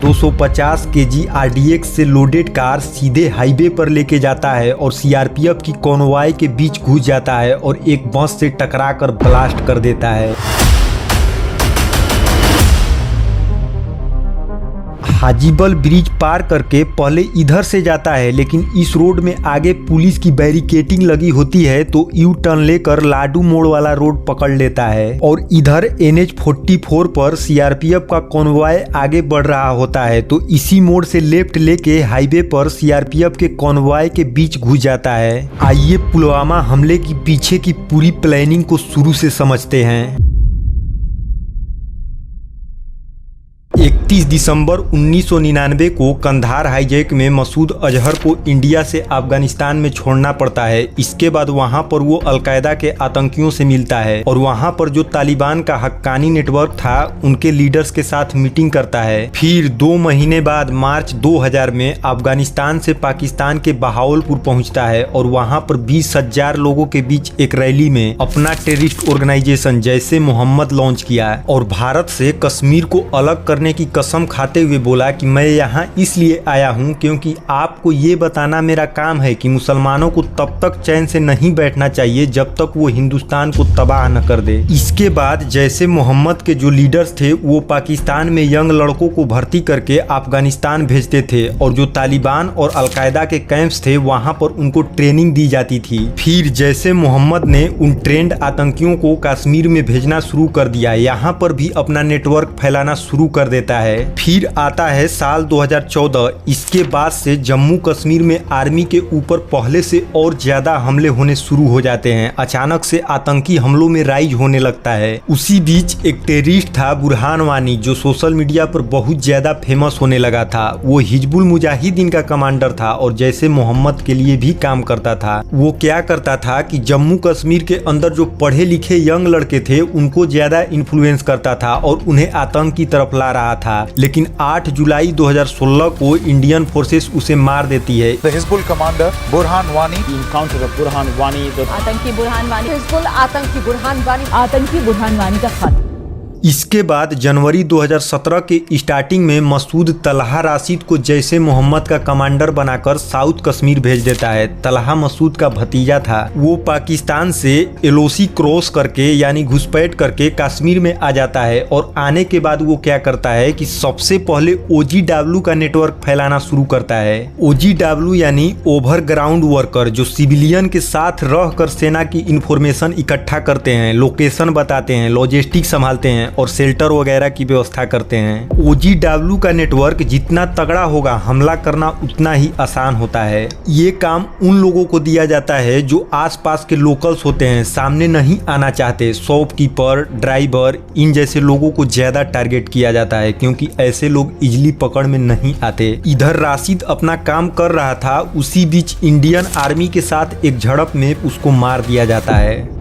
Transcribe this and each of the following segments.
250 KG RDX से loaded car सीधे highway पर लेके जाता है और CRPF की कॉन्वॉय के बीच घुस जाता है और एक बस से टकरा कर ब्लास्ट कर देता है। हाजीबल ब्रिज पार करके पहले इधर से जाता है, लेकिन इस रोड में आगे पुलिस की बैरिकेटिंग लगी होती है तो यू टर्न लेकर लाडू मोड़ वाला रोड पकड़ लेता है और इधर NH44 पर CRPF का कॉन्वॉय आगे बढ़ रहा होता है तो इसी मोड़ से लेफ्ट लेके हाईवे पर CRPF के कॉन्वॉय के बीच घुस जाता है। आइए पुलवामा हमले की पीछे की पूरी प्लानिंग को शुरू से समझते हैं। 31 दिसंबर 1999 को कंधार हाईजैक में मसूद अजहर को इंडिया से अफगानिस्तान में छोड़ना पड़ता है। इसके बाद वहां पर वो अलकायदा के आतंकियों से मिलता है और वहां पर जो तालिबान का हक्कानी नेटवर्क था उनके लीडर्स के साथ मीटिंग करता है। फिर 2 महीने बाद मार्च 2000 में अफगानिस्तान से पाकिस्तान के बहावलपुर पहुंचता है और वहां पर 20,000 लोगों के बीच एक रैली में अपना टेररिस्ट ऑर्गेनाइजेशन जैसे मोहम्मद लॉन्च किया और भारत से कश्मीर को अलग करने की कसम खाते हुए बोला कि मैं यहाँ इसलिए आया हूँ क्योंकि आपको ये बताना मेरा काम है कि मुसलमानों को तब तक चैन से नहीं बैठना चाहिए जब तक वो हिंदुस्तान को तबाह न कर दे। इसके बाद जैसे मोहम्मद के जो लीडर्स थे वो पाकिस्तान में यंग लड़कों को भर्ती करके अफगानिस्तान भेजते थे और जो तालिबान और अलकायदा के कैंप्स थे वहां पर उनको ट्रेनिंग दी जाती थी। फिर जैसे मोहम्मद ने उन ट्रेंड आतंकियों को कश्मीर में भेजना शुरू कर दिया, यहाँ पर भी अपना नेटवर्क फैलाना शुरू कर देता है। फिर आता है साल 2014। इसके बाद से जम्मू कश्मीर में आर्मी के ऊपर पहले से और ज्यादा हमले होने शुरू हो जाते हैं। अचानक से आतंकी हमलों में राइज होने लगता है। उसी बीच एक टेररिस्ट था बुरहान वानी जो सोशल मीडिया पर बहुत ज्यादा फेमस होने लगा था। वो हिजबुल मुजाहिदीन का कमांडर था और जैसे मोहम्मद के लिए भी काम करता था। वो क्या करता था कि जम्मू कश्मीर के अंदर जो पढ़े लिखे यंग लड़के थे उनको ज्यादा इन्फ्लुएंस करता था और उन्हें आतंक की तरफ ला रहा था। लेकिन 8 जुलाई 2016 को इंडियन फोर्सेस उसे मार देती है। The Hizbul commander Burhan Wani, the encounter of Burhan Wani, आतंकी बुरहान वानी, हिजबुल आतंकी बुरहान वानी का खात्मा। इसके बाद जनवरी 2017 के स्टार्टिंग में मसूद तलहा राशिद को जैसे मोहम्मद का कमांडर बनाकर साउथ कश्मीर भेज देता है। तलहा मसूद का भतीजा था। वो पाकिस्तान से LOC क्रॉस करके यानी घुसपैठ करके कश्मीर में आ जाता है और आने के बाद वो क्या करता है कि सबसे पहले OGW का नेटवर्क फैलाना शुरू करता है। OGW यानी ओवरग्राउंड वर्कर, जो सिविलियन के साथ रहकर सेना की इंफॉर्मेशन इकट्ठा करते हैं, लोकेशन बताते हैं, लॉजिस्टिक संभालते हैं और शेल्टर वगैरह की व्यवस्था करते हैं। OGW का नेटवर्क जितना तगड़ा होगा हमला करना उतना ही आसान होता है। ये काम उन लोगों को दिया जाता है जो आसपास के लोकल्स होते हैं, सामने नहीं आना चाहते। शॉपकीपर, ड्राइवर, इन जैसे लोगों को ज्यादा टारगेट किया जाता है क्योंकि ऐसे लोग इजिली पकड़ में नहीं आते। इधर राशिद अपना काम कर रहा था, उसी बीच इंडियन आर्मी के साथ एक झड़प में उसको मार दिया जाता है।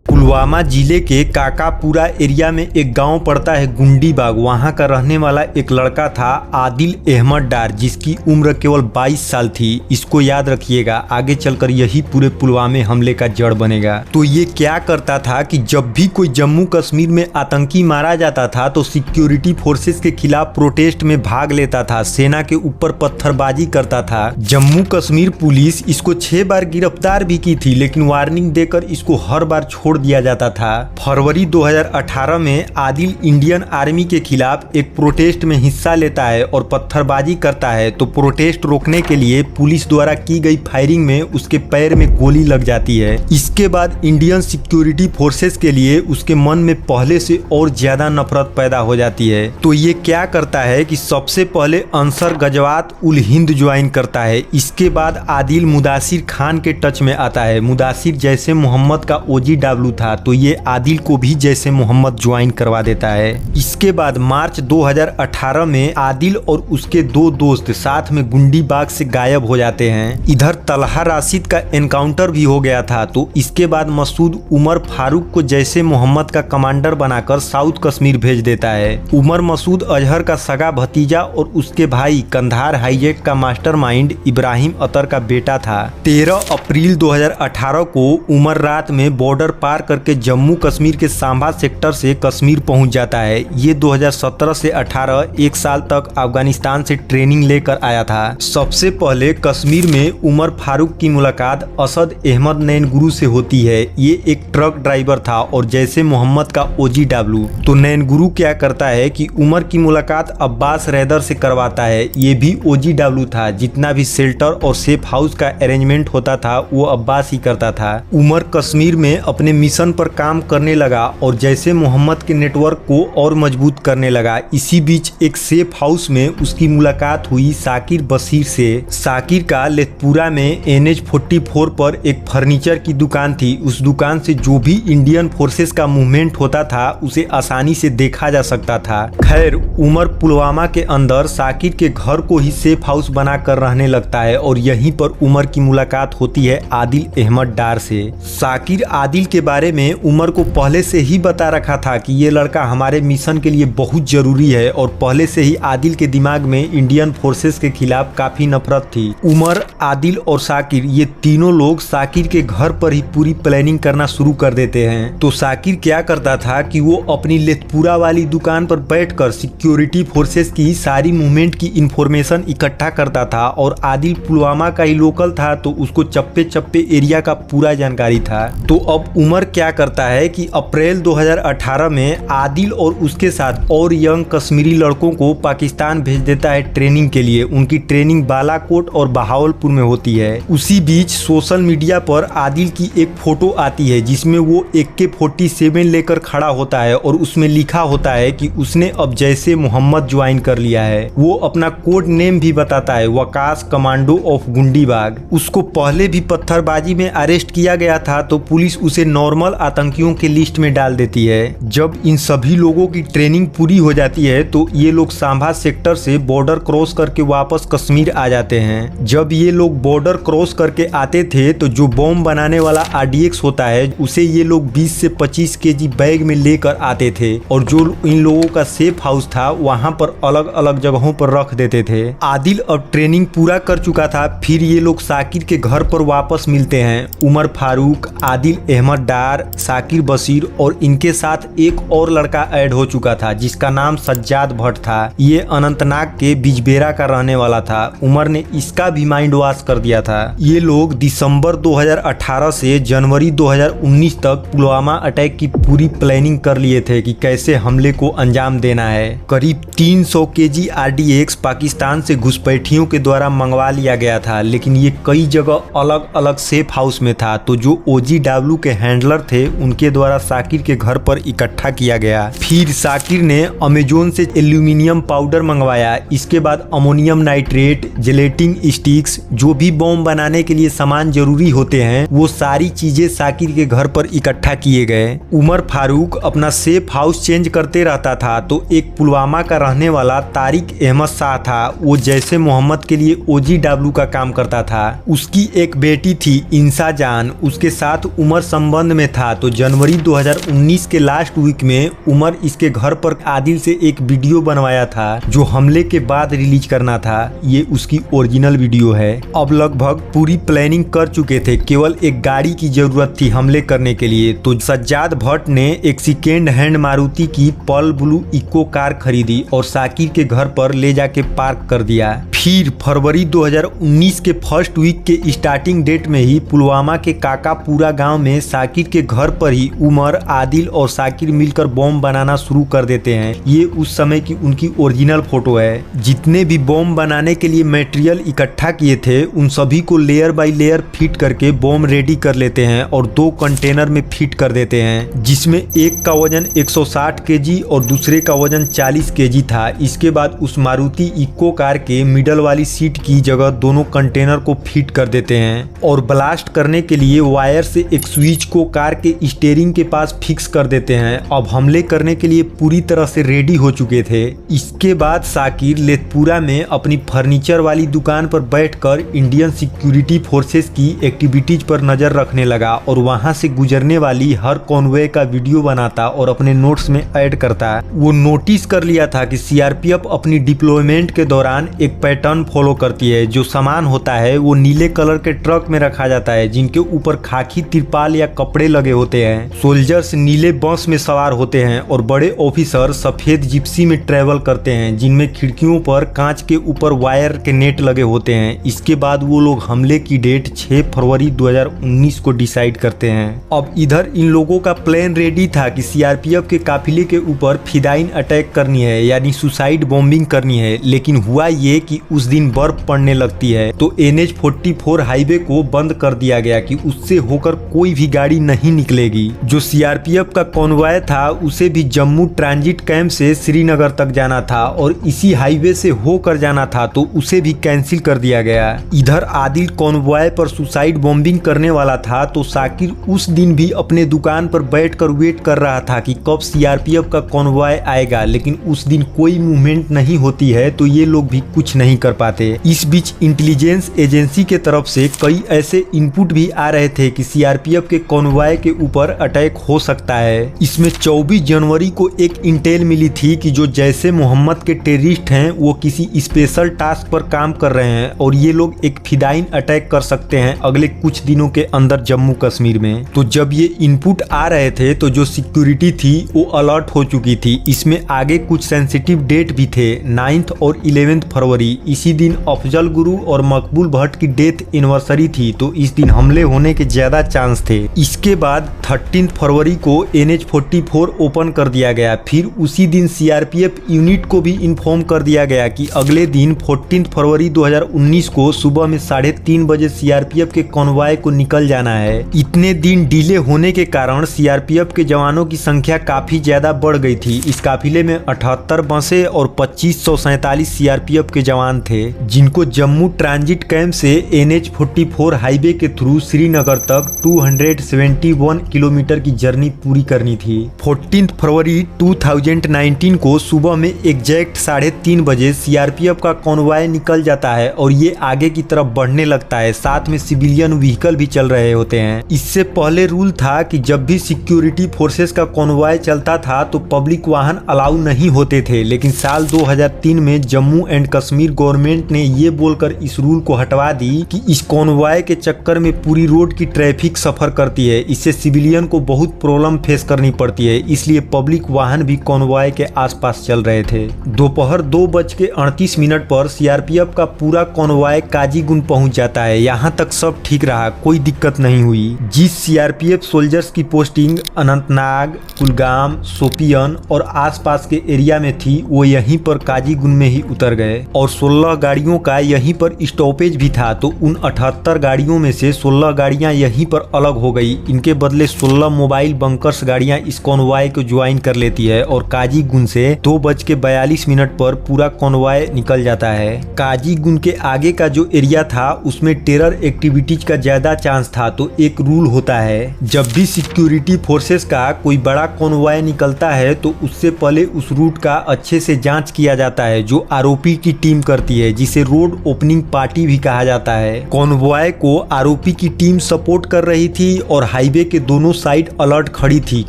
पुलवामा जिले के काकापुरा एरिया में एक गांव पड़ता है गुंडीबाग। वहां का रहने वाला एक लड़का था आदिल अहमद डार, जिसकी उम्र केवल 22 साल थी। इसको याद रखिएगा, आगे चलकर यही पूरे पुलवामा हमले का जड़ बनेगा। तो ये क्या करता था कि जब भी कोई जम्मू कश्मीर में आतंकी मारा जाता था तो सिक्योरिटी फोर्सेस के खिलाफ प्रोटेस्ट में भाग लेता था, सेना के ऊपर पत्थरबाजी करता था। जम्मू कश्मीर पुलिस इसको 6 बार गिरफ्तार भी की थी, लेकिन वार्निंग देकर इसको हर बार छोड़ दिया जाता था। फरवरी 2018 में आदिल इंडियन आर्मी के खिलाफ एक प्रोटेस्ट में हिस्सा लेता है और पत्थरबाजी करता है तो प्रोटेस्ट रोकने के लिए पुलिस द्वारा की गई फायरिंग में उसके पैर में गोली लग जाती है। इसके बाद इंडियन सिक्योरिटी फोर्सेस के लिए उसके मन में पहले से और ज्यादा नफरत पैदा हो जाती है। तो ये क्या करता है कि सबसे पहले अंसर गजवात उल हिंद ज्वाइन करता है। इसके बाद आदिल मुदासिर खान के टच में आता है। मुदासिर जैसे मोहम्मद का OGW था तो ये आदिल को भी जैसे मोहम्मद ज्वाइन करवा देता है। इसके बाद मार्च 2018 में आदिल और उसके 2 दोस्त साथ में गुंडीबाग से गायब हो जाते हैं। इधर तलहा राशिद का एनकाउंटर भी हो गया था। तो इसके बाद मसूद उमर फारूक को जैसे मोहम्मद का कमांडर बनाकर साउथ कश्मीर भेज देता है। उमर मसूद अजहर का सगा भतीजा और उसके भाई कंधार हाईजैक का मास्टरमाइंड इब्राहिम अतर का बेटा था। 13 अप्रैल 2018 को उमर रात में बॉर्डर पार पार करके जम्मू कश्मीर के सांबा सेक्टर से कश्मीर पहुंच जाता है। ये 2017 से 18 एक साल तक अफगानिस्तान से ट्रेनिंग लेकर आया था। सबसे पहले कश्मीर में उमर फारूक की मुलाकात असद अहमद नैनगुरु से होती है। ये एक ट्रक ड्राइवर था और जैसे मोहम्मद का OGW। तो नैनगुरु क्या करता है कि उमर की मुलाकात अब्बास रैदर से करवाता है। ये भी OGW था। जितना भी शेल्टर और सेफ हाउस का अरेंजमेंट होता था वो अब्बास ही करता था। उमर कश्मीर में अपने मिशन पर काम करने लगा और जैसे मोहम्मद के नेटवर्क को और मजबूत करने लगा। इसी बीच एक सेफ हाउस में उसकी मुलाकात हुई साकिर बशीर से। साकिर का लेथपुरा में NH-44 पर एक फर्नीचर की दुकान थी। उस दुकान से जो भी इंडियन फोर्सेस का मूवमेंट होता था उसे आसानी से देखा जा सकता था। खैर उमर पुलवामा के अंदर साकिर के घर को ही सेफ हाउस बनाकर रहने लगता है और यहीं पर उमर की मुलाकात होती है आदिल अहमद डार से। साकिर आदिल के बारे में उमर को पहले से ही बता रखा था कि ये लड़का हमारे मिशन के लिए बहुत जरूरी है और पहले से ही आदिल के दिमाग में इंडियन फोर्सेस के खिलाफ काफी नफरत थी। उमर, आदिल और साकिर ये तीनों लोग साकिर के घर पर ही पूरी प्लानिंग करना शुरू कर देते हैं। तो साकिर क्या करता था कि वो अपनी लेथपुरा वाली दुकान पर बैठकर सिक्योरिटी फोर्सेस की सारी मूवमेंट की इंफॉर्मेशन इकट्ठा करता था और आदिल पुलवामा का ही लोकल था तो उसको चप्पे चप्पे एरिया का पूरा जानकारी था। तो अब उमर क्या करता है कि अप्रैल 2018 में आदिल और उसके साथ और यंग कश्मीरी लड़कों को पाकिस्तान भेज देता है ट्रेनिंग के लिए। उनकी ट्रेनिंग बालाकोट और बहावलपुर में होती है। उसी बीच सोशल मीडिया पर आदिल की एक फोटो आती है जिसमें वो AK-47 लेकर खड़ा होता है और उसमें लिखा होता है कि उसने अब जैसे मोहम्मद ज्वाइन कर लिया है। वो अपना कोड नेम भी बताता है, वकास कमांडो ऑफ गुंडीबाग। उसको पहले भी पत्थरबाजी में अरेस्ट किया गया था तो पुलिस उसे नॉर्मल आतंकियों के लिस्ट में डाल देती है। जब इन सभी लोगों की ट्रेनिंग पूरी हो जाती है तो ये लोग सांबा सेक्टर से बॉर्डर क्रॉस करके वापस कश्मीर आ जाते हैं। जब ये लोग बॉर्डर क्रॉस करके आते थे तो जो बॉम्ब बनाने वाला RDX होता है उसे ये लोग 20 से 25 kg बैग में लेकर आते थे और जो इन लोगों का सेफ हाउस था वहां पर अलग अलग जगहों पर रख देते थे। आदिल अब ट्रेनिंग पूरा कर चुका था। फिर ये लोग साकिर के घर पर वापस मिलते हैं। उमर फारूक, आदिल अहमद डार, साकिर बशीर और इनके साथ एक और लड़का ऐड हो चुका था जिसका नाम सज्जाद भट्ट था। ये अनंतनाग के बिजबेरा का रहने वाला था। उमर ने इसका भी माइंड वॉश कर दिया था। ये लोग दिसंबर 2018 से जनवरी 2019 तक पुलवामा अटैक की पूरी प्लानिंग कर लिए थे कि कैसे हमले को अंजाम देना है। करीब 300 kg RDX पाकिस्तान से घुसपैठियों के द्वारा मंगवा लिया गया था लेकिन ये कई जगह अलग अलग सेफ हाउस में था तो जो OGW के हैंडलर थे उनके द्वारा साकिर के घर पर इकट्ठा किया गया। फिर साकिर ने अमेजोन से एल्यूमिनियम पाउडर मंगवाया। इसके बाद अमोनियम नाइट्रेट, जेलेटिन स्टिक्स, जो भी बॉम्ब बनाने के लिए सामान जरूरी होते हैं वो सारी चीजें साकिर के घर पर इकट्ठा किए गए। उमर फारूक अपना सेफ हाउस चेंज करते रहता था तो एक पुलवामा का रहने वाला तारिक अहमद शाह था। वो जैसे मोहम्मद के लिए OGW का काम करता था। उसकी एक बेटी थी इंसा जान, उसके साथ उमर संबंध में था। तो जनवरी 2019 के लास्ट वीक में उमर इसके घर पर आदिल से एक वीडियो बनवाया था जो हमले के बाद रिलीज करना था। ये उसकी ओरिजिनल वीडियो है। अब लगभग पूरी प्लानिंग कर चुके थे, केवल एक गाड़ी की जरूरत थी हमले करने के लिए। तो सज्जाद भट्ट ने एक सेकेंड हैंड मारुति की पर्ल ब्लू इको कार खरीदी और साकिर के घर पर ले जाके पार्क कर दिया। फिर फरवरी 2019 के फर्स्ट वीक के स्टार्टिंग डेट में ही पुलवामा के काकापूरा गांव में साकिर के घर पर ही उमर, आदिल और साकिर मिलकर बॉम्ब बनाना शुरू कर देते हैं। ये उस समय की उनकी ओरिजिनल फोटो है। जितने भी बॉम्ब बनाने के लिए मटेरियल इकट्ठा किए थे उन सभी को लेयर बाय लेयर फिट करके बॉम्ब रेडी कर लेते हैं और 2 कंटेनर में फिट कर देते हैं जिसमें एक का वजन 160 kg और दूसरे का वजन 40 kg था। इसके बाद उस मारुति इको कार के मिडल वाली सीट की जगह दोनों कंटेनर को फिट कर देते हैं और ब्लास्ट करने के लिए वायर से एक स्विच को कार के स्टीयरिंग के पास फिक्स कर देते हैं। अब हमले करने के लिए पूरी तरह से रेडी हो चुके थे। इसके बाद साकिर लेथपुरा में अपनी फर्नीचर वाली दुकान पर बैठकर इंडियन सिक्योरिटी फोर्सेस की एक्टिविटीज पर नजर रखने लगा और वहां से गुजरने वाली हर कॉन्वॉय का वीडियो बनाता और अपने नोट्स में ऐड करता। वो नोटिस कर लिया था कि CRPF अपनी डिप्लॉयमेंट के दौरान एक पैटर्न फॉलो करती है। जो सामान होता है वो नीले कलर के ट्रक में रखा जाता है जिनके ऊपर खाकी तिरपाल या कपड़े कपड़े लगे होते हैं। सोल्जर्स नीले बस में सवार होते हैं और बड़े ऑफिसर सफेद जिप्सी में ट्रेवल करते हैं जिनमें खिड़कियों पर कांच के ऊपर वायर के नेट लगे होते हैं। इसके बाद वो लोग हमले की डेट 6 फरवरी 2019 को डिसाइड करते हैं। अब इधर इन लोगों का प्लान रेडी था कि सीआरपीएफ के काफिले के ऊपर फिदाइन अटैक करनी है, यानी सुसाइड बॉम्बिंग करनी है। लेकिन हुआ ये कि उस दिन बर्फ पड़ने लगती है तो NH-44 हाईवे को बंद कर दिया गया कि उससे होकर कोई भी गाड़ी नहीं निकलेगी। जो सीआरपीएफ का कॉन्वॉय था उसे भी जम्मू ट्रांजिट कैंप से श्रीनगर तक जाना था और इसी हाईवे से होकर जाना था, तो उसे भी कैंसिल कर दिया गया। इधर आदिल कॉन्वॉय पर सुसाइड बॉम्बिंग करने वाला था तो साकिर उस दिन भी अपने दुकान पर बैठकर वेट कर रहा था कि कब सीआरपीएफ का कॉन्वॉय आएगा। लेकिन उस दिन कोई मूवमेंट नहीं होती है तो ये लोग भी कुछ नहीं कर पाते। इस बीच इंटेलिजेंस एजेंसी के तरफ से कई ऐसे इनपुट भी आ रहे थे कि सीआरपीएफ के कॉन्वॉय के ऊपर अटैक हो सकता है। इसमें 24 जनवरी को एक इंटेल मिली थी कि जो जैसे मोहम्मद के टेररिस्ट हैं वो किसी स्पेशल टास्क पर काम कर रहे हैं और ये लोग एक फिदाइन अटैक कर सकते हैं अगले कुछ दिनों के अंदर जम्मू कश्मीर में। तो जब ये इनपुट आ रहे थे तो जो सिक्योरिटी थी वो अलर्ट हो चुकी थी। इसमें आगे कुछ सेंसिटिव डेट भी थे, 9 और 11 फरवरी। इसी दिन अफजल गुरु और मकबूल भट्ट की डेथ एनिवर्सरी थी तो इस दिन हमले होने के ज्यादा चांस थे। इसके बाद 13 फरवरी को NH-44 ओपन कर दिया गया। फिर उसी दिन सीआरपीएफ यूनिट को भी इन्फॉर्म कर दिया गया कि अगले दिन 14 फरवरी 2019 को सुबह में 3:30 बजे सीआरपीएफ के कॉन्वॉय को निकल जाना है। इतने दिन डिले होने के कारण सीआरपीएफ के जवानों की संख्या काफी ज्यादा बढ़ गई थी। इस काफिले में 78 बसें और 2547 सीआरपीएफ के जवान थे जिनको जम्मू ट्रांजिट कैंप से NH-44 हाईवे के थ्रू श्रीनगर तक 271 किलोमीटर की जर्नी पूरी करनी थी। 14 फरवरी 2019 को सुबह में एग्जैक्ट 3:30 बजे सीआरपीएफ का कॉन्वॉय निकल जाता है और ये आगे की तरफ बढ़ने लगता है। साथ में सिविलियन व्हीकल भी चल रहे होते हैं। इससे पहले रूल था कि जब भी सिक्योरिटी फोर्सेस का कॉन्वॉय चलता था तो पब्लिक वाहन अलाउ नहीं होते थे। लेकिन साल 2003 में जम्मू एंड कश्मीर गवर्नमेंट ने ये बोलकर इस रूल को हटवा दी कि इस कॉन्वॉय के चक्कर में पूरी रोड की ट्रैफिक सफर करती है। इससे सिविलियन को बहुत प्रॉब्लम फेस करनी पड़ती है, इसलिए पब्लिक वाहन भी कॉन्वॉय के आसपास चल रहे थे। दोपहर 2:38 पर सीआरपीएफ का पूरा कॉन्वॉय काजीगुंड पहुंच जाता है। यहाँ तक सब ठीक रहा, कोई दिक्कत नहीं हुई। जिस सीआरपीएफ सोल्जर्स की पोस्टिंग अनंतनाग, कुलगाम, शोपियन और आसपास के एरिया में थी वो यहीं पर काजीगुंड में ही उतर गए और 16 गाड़ियों का यहीं पर स्टॉपेज भी था। तो उन 78 गाड़ियों में से 16 गाड़ियां यहीं पर अलग हो गई। इनके बदले 16 मोबाइल बंकर्स गाड़ियां इस कॉन्वॉय को ज्वाइन कर लेती है और काजीगुंड से 2:42 पर पूरा कॉन्वॉय निकल जाता है। काजीगुंड के आगे का जो एरिया था उसमें टेरर एक्टिविटीज का ज्यादा चांस था। तो एक रूल होता है, जब भी सिक्योरिटी फोर्सेस का कोई बड़ा कॉन्वॉय निकलता है तो उससे पहले उस रूट का अच्छे से जांच किया जाता है जो आरओपी की टीम करती है, जिसे रोड ओपनिंग पार्टी भी कहा जाता है। कॉन्वॉय को आरओपी की टीम सपोर्ट कर रही थी और हाईवे के दोनों साइड अलर्ट खड़ी थी।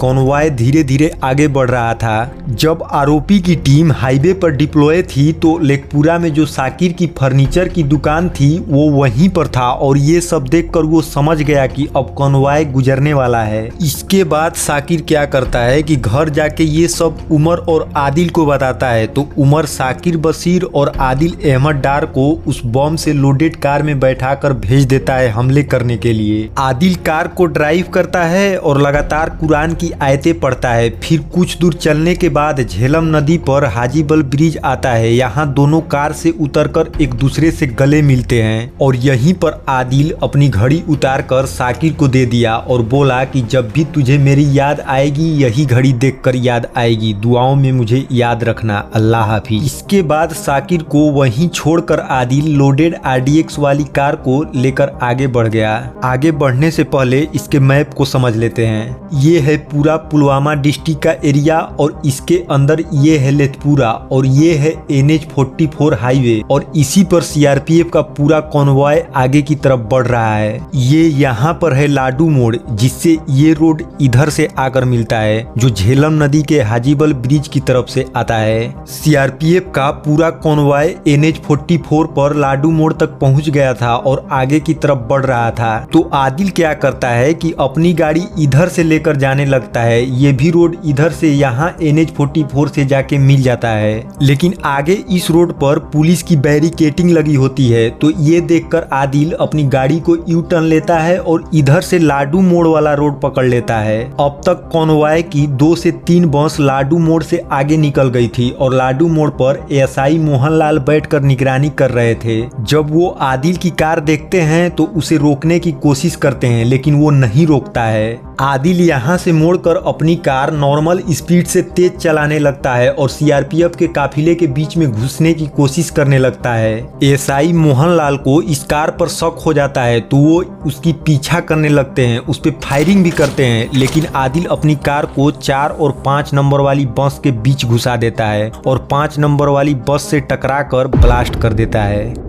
कॉन्वॉय धीरे धीरे आगे बढ़ रहा था। जब आरओपी की टीम हाईवे पर डिप्लॉय थी तो लेखपुरा में जो साकिर की फर्नीचर की दुकान थी वो वहीं पर था और ये सब देखकर वो समझ गया कि अब कॉन्वॉय गुजरने वाला है। इसके बाद साकिर क्या करता है कि घर जाके ये सब उमर और आदिल को बताता है। तो उमर साकिर बशीर और आदिल अहमद डार को उस बम से लोडेड कार में बैठाकर भेज देता है हमले करने के लिए। आदिल कार को ड्राइव करता है और लगातार कुरान की आयतें पढ़ता है। फिर कुछ दूर चलने के बाद झेलम नदी पर हाजीबल ब्रिज आता है। यहाँ दोनों कार से उतरकर एक दूसरे से गले मिलते हैं और यहीं पर आदिल अपनी घड़ी उतार कर साकिर को दे दिया और बोला कि जब भी तुझे मेरी याद आएगी यही घड़ी देखकर याद आएगी, दुआओं में मुझे याद रखना, अल्लाह हाफिज। इसके बाद साकिर को वहीं छोड़कर आदिल लोडेड RDX वाली कार को लेकर आगे बढ़ गया। आगे बढ़ने से पहले इसके मैप को समझ लेते हैं। ये है पूरा पुलवामा डिस्ट्रिक्ट का एरिया और इसके अंदर ये है लेथपुरा और ये है NH-44 हाईवे और इसी पर सीआरपीएफ का पूरा कॉन्वॉय आगे की तरफ बढ़ रहा है। ये यहाँ पर है लाडू मोड़, जिससे ये रोड इधर से आकर मिलता है जो झेलम नदी के हाजीबल ब्रिज की तरफ से आता है। सीआरपीएफ का पूरा कॉन्वॉय NH-44 पर लाडू मोड़ तक पहुंच गया था और आगे की तरफ बढ़ रहा था। तो आदिल क्या करता है कि अपनी गाड़ी इधर से लेकर जाने लगता है। ये भी रोड इधर से यहाँ NH-44 से जाके मिल जाता है, लेकिन आगे इस रोड पर पुलिस की बैरिकेटिंग लगी होती है। तो ये देखकर आदिल अपनी गाड़ी को यू टर्न लेता है और इधर से लाडू मोड़ वाला रोड पकड़ लेता है। अब तक कॉन्वॉय की 2 से 3 बस लाडू मोड़ से आगे निकल गई थी और लाडू मोड़ पर एएसआई मोहनलाल बैठकर निगरानी कर रहे थे। जब वो आदिल की कार देखते हैं तो उसे रोकने की कोशिश करते हैं, लेकिन वो नहीं रोकता है। आदिल यहाँ से मोड़कर अपनी कार नॉर्मल स्पीड से तेज चलाने लगता है और सीआरपीएफ के काफिले के बीच में घुसने की कोशिश करने लगता है। एएसआई मोहनलाल को इस कार पर शक हो जाता है तो वो उसकी पीछा करने लगते हैं, उस पर फायरिंग भी करते हैं, लेकिन आदिल अपनी कार को 4 और 5 नंबर वाली बस के बीच घुसा देता है और 5 नंबर वाली बस से टकराकर ब्लास्ट कर देता है।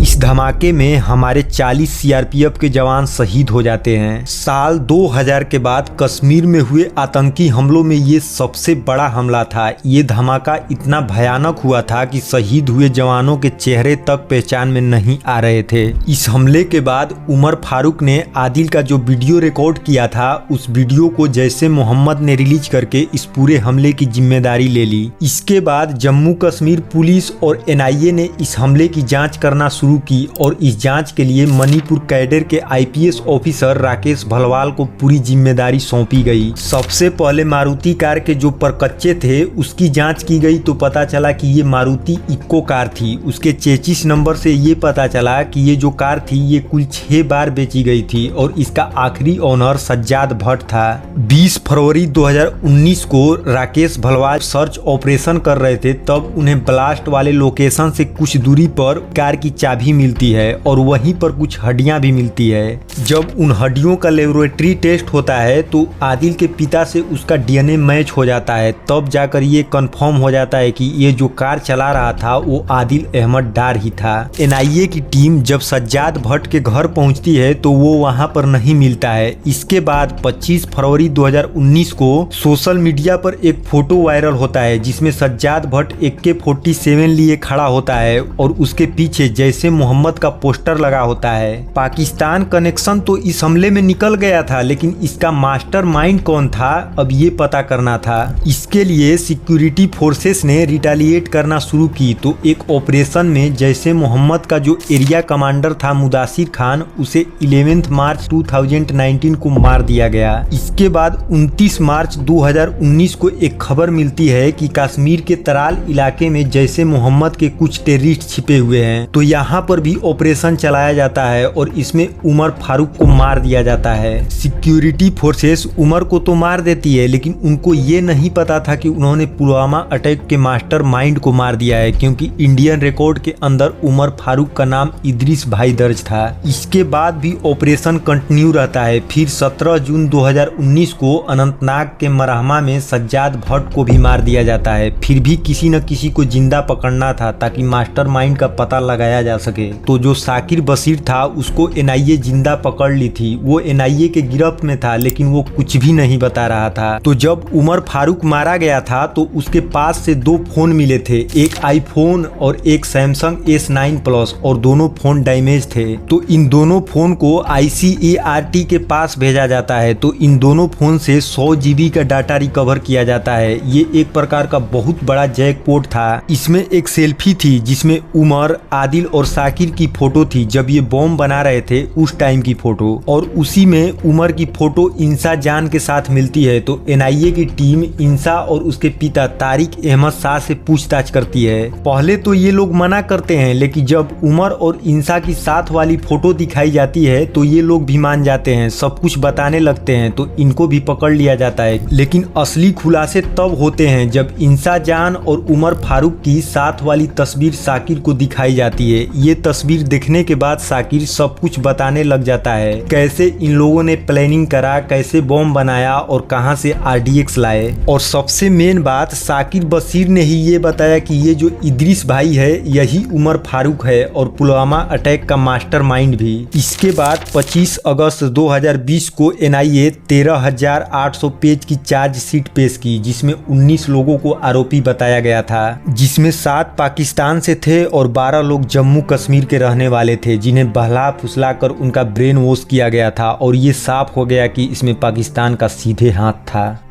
इस धमाके में हमारे 40 सीआरपीएफ के जवान शहीद हो जाते हैं। साल 2000 के बाद कश्मीर में हुए आतंकी हमलों में ये सबसे बड़ा हमला था। ये धमाका इतना भयानक हुआ था कि शहीद हुए जवानों के चेहरे तक पहचान में नहीं आ रहे थे। इस हमले के बाद उमर फारूक ने आदिल का जो वीडियो रिकॉर्ड किया था, उस वीडियो को जैसे मोहम्मद ने रिलीज करके इस पूरे हमले की जिम्मेदारी ले ली। इसके बाद जम्मू कश्मीर पुलिस और एनआईए ने इस हमले की जाँच करना शुरू की और इस जांच के लिए मणिपुर कैडर के आईपीएस ऑफिसर राकेश भलवाल को पूरी जिम्मेदारी सौंपी गई। सबसे पहले मारुति कार के जो परकच्चे थे उसकी जांच की गई तो पता चला कि ये मारुति इक्को कार थी। उसके चेचिस नंबर से ये पता चला कि ये जो कार थी ये कुल 6 बार बेची गई थी और इसका आखिरी ओनर सज्जाद भट्ट था। 20 फरवरी 2019 को राकेश भलवाल सर्च ऑपरेशन कर रहे थे, तब उन्हें ब्लास्ट वाले लोकेशन से कुछ दूरी पर कार की चाबी मिलती है और वहीं पर कुछ हड्डियां भी मिलती है। जब उन हड्डियों का लेबोरेटरी टेस्ट होता है तो आदिल के पिता से उसका डीएनए मैच हो जाता है। तब जाकर ये कंफर्म हो जाता है कि ये जो कार चला रहा था वो आदिल अहमद डार ही था। एनआईए की टीम जब सज्जाद भट्ट के घर पहुंचती है तो वो वहां पर नहीं मिलता है। इसके बाद 25 फरवरी 2019 को सोशल मीडिया पर एक फोटो वायरल होता है जिसमें सज्जाद भट्ट AK-47 लिए खड़ा होता है और उसके पीछे जैसे मोहम्मद का पोस्टर लगा होता है। पाकिस्तान कनेक्शन तो इस हमले में निकल गया था, लेकिन इसका मास्टरमाइंड कौन था अब ये पता करना था। इसके लिए सिक्योरिटी फोर्सेस ने रिटेलिएट करना शुरू की। तो एक ऑपरेशन में जैसे मोहम्मद का जो एरिया कमांडर था मुदासिर खान, उसे 11 मार्च 2019 को मार दिया गया। इसके बाद 29 मार्च 2019 को एक खबर मिलती है कि कश्मीर के तराल इलाके में जैसे मोहम्मद के कुछ टेररिस्ट छिपे हुए हैं। तो यहाँ पर भी ऑपरेशन चलाया जाता है और इसमें उमर फारूक को मार दिया जाता है। सिक्योरिटी फोर्सेस उमर को तो मार देती है, लेकिन उनको ये नहीं पता था कि उन्होंने पुलवामा अटैक के मास्टरमाइंड को मार दिया है, क्योंकि इंडियन रिकॉर्ड के अंदर उमर फारूक का नाम इदरीस भाई दर्ज था। इसके बाद भी ऑपरेशन कंटिन्यू रहता है। फिर 17 जून 2019 को अनंतनाग के मरहमा में सज्जाद भट्ट को भी मार दिया जाता है। फिर भी किसी न किसी को जिंदा पकड़ना था ताकि मास्टरमाइंड का पता लगाया जा सके। तो जो साकिर बशीर था उसको एनआईए जिंदा पकड़ ली थी। वो एनआईए के गिरफ्त में था, लेकिन वो कुछ भी नहीं बता रहा था। तो जब उमर फारूक मारा गया था तो उसके पास से 2 फोन मिले थे, एक आईफोन और एक सैमसंग S9 प्लस, और दोनों फोन डैमेज थे। तो इन दोनों फोन को ICART के पास भेजा जाता है। तो इन दोनों फोन से 100 GB का डाटा रिकवर किया जाता है। ये एक प्रकार का बहुत बड़ा जैकपॉट था। इसमें एक सेल्फी थी जिसमें उमर, आदिल और साकिर की फोटो थी जब ये बॉम्ब बना रहे थे उस टाइम की फोटो, और उसी में उमर की फोटो इंसा जान के साथ मिलती है। तो एनआईए की टीम इंसा और उसके पिता तारिक अहमद शाह से पूछताछ करती है। पहले तो ये लोग मना करते हैं, लेकिन जब उमर और इंसा की साथ वाली फोटो दिखाई जाती है तो ये लोग भी मान जाते हैं, सब कुछ बताने लगते हैं। तो इनको भी पकड़ लिया जाता है। लेकिन असली खुलासे तब होते हैं जब इंसा जान और उमर फारूक की साथ वाली तस्वीर साकिर को दिखाई जाती है। ये तस्वीर देखने के बाद साकिर सब कुछ बताने लग जाता है, कैसे इन लोगों ने प्लानिंग करा, कैसे बॉम्ब बनाया और कहां से RDX लाए। और सबसे मेन बात, साकिर बशीर ने ही ये बताया कि ये जो इदरीस भाई है यही उमर फारूक है और पुलवामा अटैक का मास्टरमाइंड भी। इसके बाद 25 अगस्त 2020 को एनआईए 13,800 पेज की चार्जशीट पेश की, जिसमें 19 लोगों को आरोपी बताया गया था, जिसमें 7 पाकिस्तान से थे और 12 लोग जम्मू कश्मीर कश्मीर के रहने वाले थे, जिन्हें बहला फुसला कर उनका ब्रेन वॉश किया गया था और ये साफ हो गया कि इसमें पाकिस्तान का सीधे हाथ था।